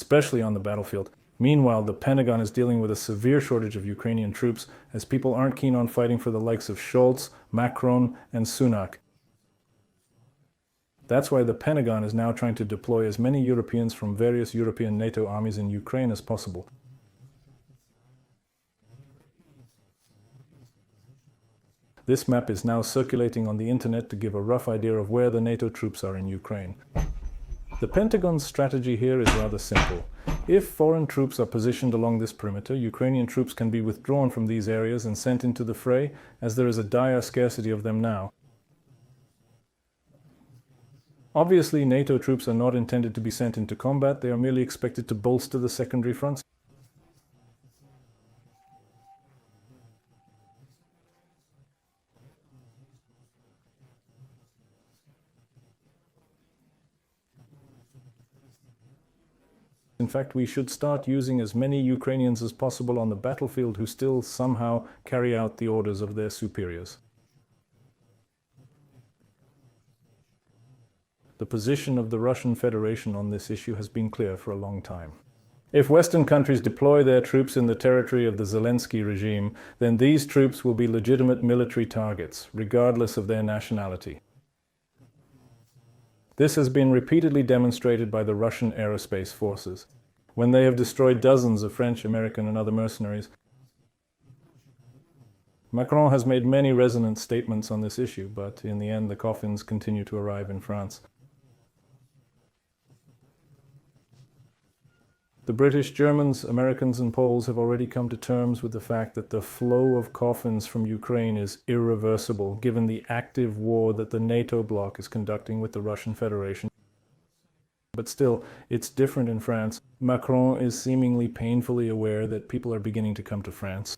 especially on the battlefield. Meanwhile, the Pentagon is dealing with a severe shortage of Ukrainian troops, as people aren't keen on fighting for the likes of Scholz, Macron, and Sunak. That's why the Pentagon is now trying to deploy as many Europeans from various European NATO armies in Ukraine as possible. This map is now circulating on the internet to give a rough idea of where the NATO troops are in Ukraine. The Pentagon's strategy here is rather simple. If foreign troops are positioned along this perimeter, Ukrainian troops can be withdrawn from these areas and sent into the fray, as there is a dire scarcity of them now. Obviously, NATO troops are not intended to be sent into combat, they are merely expected to bolster the secondary fronts. In fact, we should start using as many Ukrainians as possible on the battlefield who still somehow carry out the orders of their superiors. The position of the Russian Federation on this issue has been clear for a long time. If Western countries deploy their troops in the territory of the Zelensky regime, then these troops will be legitimate military targets, regardless of their nationality. This has been repeatedly demonstrated by the Russian aerospace forces, when they have destroyed dozens of French, American, and other mercenaries. Macron has made many resonant statements on this issue, but in the end the coffins continue to arrive in France. The British, Germans, Americans, and Poles have already come to terms with the fact that the flow of coffins from Ukraine is irreversible, given the active war that the NATO bloc is conducting with the Russian Federation. But still, it's different in France. Macron is seemingly painfully aware that people are beginning to come to France.